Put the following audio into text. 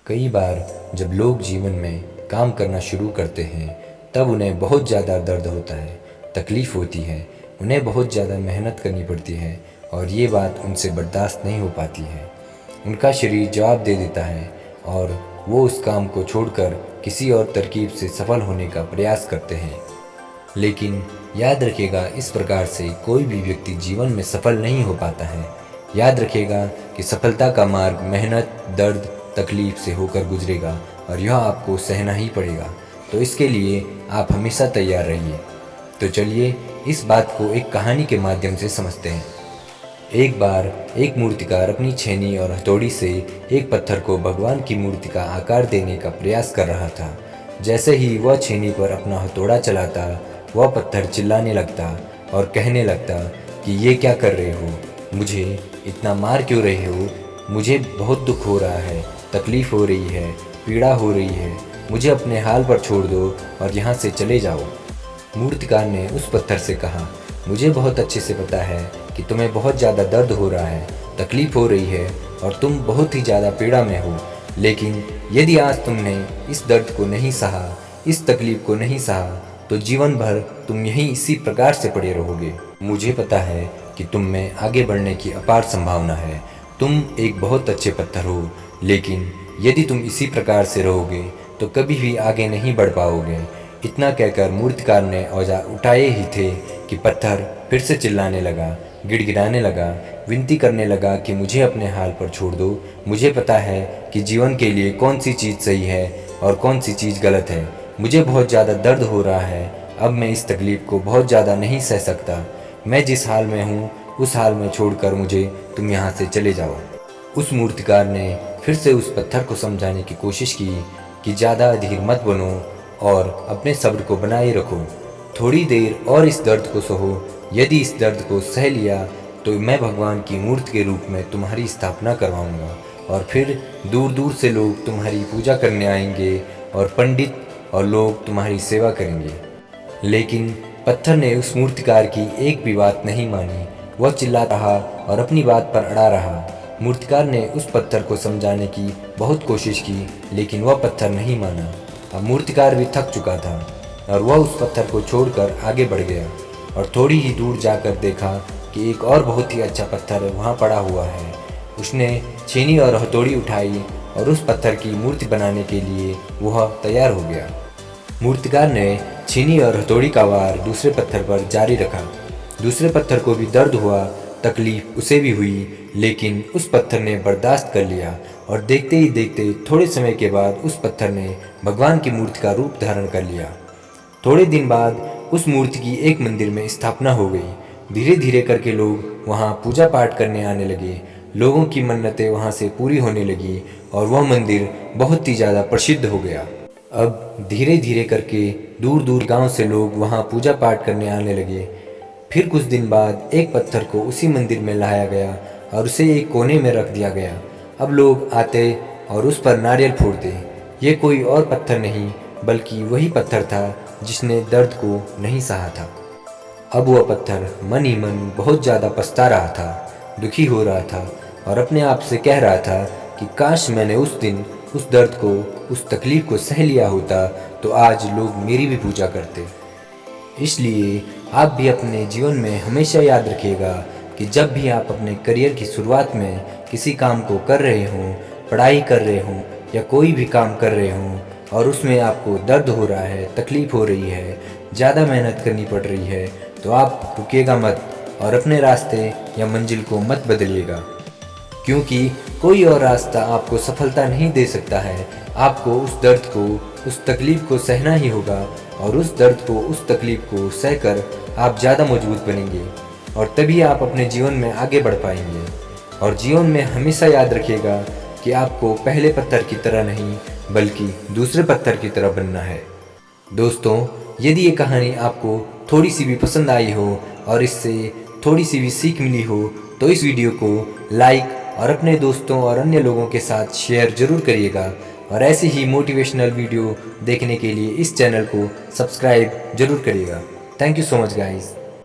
कई बार जब लोग जीवन में काम करना शुरू करते हैं तब उन्हें बहुत ज़्यादा दर्द होता है, तकलीफ़ होती है, उन्हें बहुत ज़्यादा मेहनत करनी पड़ती है और ये बात उनसे बर्दाश्त नहीं हो पाती है। उनका शरीर जवाब दे देता है और वो उस काम को छोड़कर किसी और तरकीब से सफल होने का प्रयास करते हैं। लेकिन याद रखिएगा, इस प्रकार से कोई भी व्यक्ति जीवन में सफल नहीं हो पाता है। याद रखिएगा कि सफलता का मार्ग मेहनत, दर्द, तकलीफ से होकर गुजरेगा और यह आपको सहना ही पड़ेगा। तो इसके लिए आप हमेशा तैयार रहिए। तो चलिए इस बात को एक कहानी के माध्यम से समझते हैं। एक बार एक मूर्तिकार अपनी छेनी और हथौड़ी से एक पत्थर को भगवान की मूर्ति का आकार देने का प्रयास कर रहा था। जैसे ही वह छेनी पर अपना हथौड़ा चलाता, वह पत्थर चिल्लाने लगता और कहने लगता कि ये क्या कर रहे हो, मुझे इतना मार क्यों रहे हो, मुझे बहुत दुख हो रहा है, तकलीफ़ हो रही है, पीड़ा हो रही है, मुझे अपने हाल पर छोड़ दो और यहाँ से चले जाओ। मूर्तिकार ने उस पत्थर से कहा, मुझे बहुत अच्छे से पता है कि तुम्हें बहुत ज़्यादा दर्द हो रहा है, तकलीफ़ हो रही है और तुम बहुत ही ज़्यादा पीड़ा में हो, लेकिन यदि आज तुमने इस दर्द को नहीं सहा, इस तकलीफ़ को नहीं सहा, तो जीवन भर तुम यहीं इसी प्रकार से पड़े रहोगे। मुझे पता है कि तुम में आगे बढ़ने की अपार संभावना है, तुम एक बहुत अच्छे पत्थर हो, लेकिन यदि तुम इसी प्रकार से रहोगे तो कभी भी आगे नहीं बढ़ पाओगे। इतना कहकर मूर्तिकार ने औजार उठाए ही थे कि पत्थर फिर से चिल्लाने लगा, गिड़गिड़ाने लगा, विनती करने लगा कि मुझे अपने हाल पर छोड़ दो। मुझे पता है कि जीवन के लिए कौन सी चीज़ सही है और कौन सी चीज़ गलत है। मुझे बहुत ज़्यादा दर्द हो रहा है, अब मैं इस तकलीफ़ को बहुत ज़्यादा नहीं सह सकता। मैं जिस हाल में हूँ उस हाल में छोड़कर मुझे तुम यहाँ से चले जाओ। उस मूर्तिकार ने फिर से उस पत्थर को समझाने की कोशिश की कि ज़्यादा अधीर मत बनो और अपने सब्र को बनाए रखो। थोड़ी देर और इस दर्द को सहो। यदि इस दर्द को सह लिया तो मैं भगवान की मूर्ति के रूप में तुम्हारी स्थापना करवाऊंगा और फिर दूर दूर से लोग तुम्हारी पूजा करने आएंगे और पंडित और लोग तुम्हारी सेवा करेंगे। लेकिन पत्थर ने उस मूर्तिकार की एक भी बात नहीं मानी। वह चिल्लाता रहा और अपनी बात पर अड़ा रहा। मूर्तिकार ने उस पत्थर को समझाने की बहुत कोशिश की, लेकिन वह पत्थर नहीं माना। अब मूर्तिकार भी थक चुका था और वह उस पत्थर को छोड़कर आगे बढ़ गया और थोड़ी ही दूर जाकर देखा कि एक और बहुत ही अच्छा पत्थर वहाँ पड़ा हुआ है। उसने छेनी और हथौड़ी उठाई और उस पत्थर की मूर्ति बनाने के लिए वह तैयार हो गया। मूर्तिकार ने छेनी और हथौड़ी का वार दूसरे पत्थर पर जारी रखा। दूसरे पत्थर को भी दर्द हुआ, तकलीफ उसे भी हुई, लेकिन उस पत्थर ने बर्दाश्त कर लिया और देखते ही देखते थोड़े समय के बाद उस पत्थर ने भगवान की मूर्ति का रूप धारण कर लिया। थोड़े दिन बाद उस मूर्ति की एक मंदिर में स्थापना हो गई। धीरे धीरे करके लोग वहाँ पूजा पाठ करने आने लगे। लोगों की मन्नतें वहाँ से पूरी होने लगी और वह मंदिर बहुत ही ज़्यादा प्रसिद्ध हो गया। अब धीरे धीरे करके दूर दूर गांव से लोग वहाँ पूजा पाठ करने आने लगे। फिर कुछ दिन बाद एक पत्थर को उसी मंदिर में लाया गया और उसे एक कोने में रख दिया गया। अब लोग आते और उस पर नारियल फोड़ते। ये कोई और पत्थर नहीं बल्कि वही पत्थर था जिसने दर्द को नहीं सहा था। अब वह पत्थर मन ही मन बहुत ज़्यादा पछता रहा था, दुखी हो रहा था और अपने आप से कह रहा था कि काश मैंने उस दिन उस दर्द को, उस तकलीफ़ को सह लिया होता तो आज लोग मेरी भी पूजा करते। इसलिए आप भी अपने जीवन में हमेशा याद रखिएगा कि जब भी आप अपने करियर की शुरुआत में किसी काम को कर रहे हों, पढ़ाई कर रहे हों या कोई भी काम कर रहे हों और उसमें आपको दर्द हो रहा है, तकलीफ़ हो रही है, ज़्यादा मेहनत करनी पड़ रही है, तो आप रुकिएगा मत और अपने रास्ते या मंजिल को मत बदलिएगा, क्योंकि कोई और रास्ता आपको सफलता नहीं दे सकता है। आपको उस दर्द को, उस तकलीफ़ को सहना ही होगा और उस दर्द को, उस तकलीफ़ को सहकर आप ज़्यादा मजबूत बनेंगे और तभी आप अपने जीवन में आगे बढ़ पाएंगे। और जीवन में हमेशा याद रखिएगा कि आपको पहले पत्थर की तरह नहीं बल्कि दूसरे पत्थर की तरह बनना है। दोस्तों, यदि ये कहानी आपको थोड़ी सी भी पसंद आई हो और इससे थोड़ी सी भी सीख मिली हो तो इस वीडियो को लाइक और अपने दोस्तों और अन्य लोगों के साथ शेयर ज़रूर करिएगा और ऐसे ही मोटिवेशनल वीडियो देखने के लिए इस चैनल को सब्सक्राइब जरूर करिएगा। Thank you so much guys.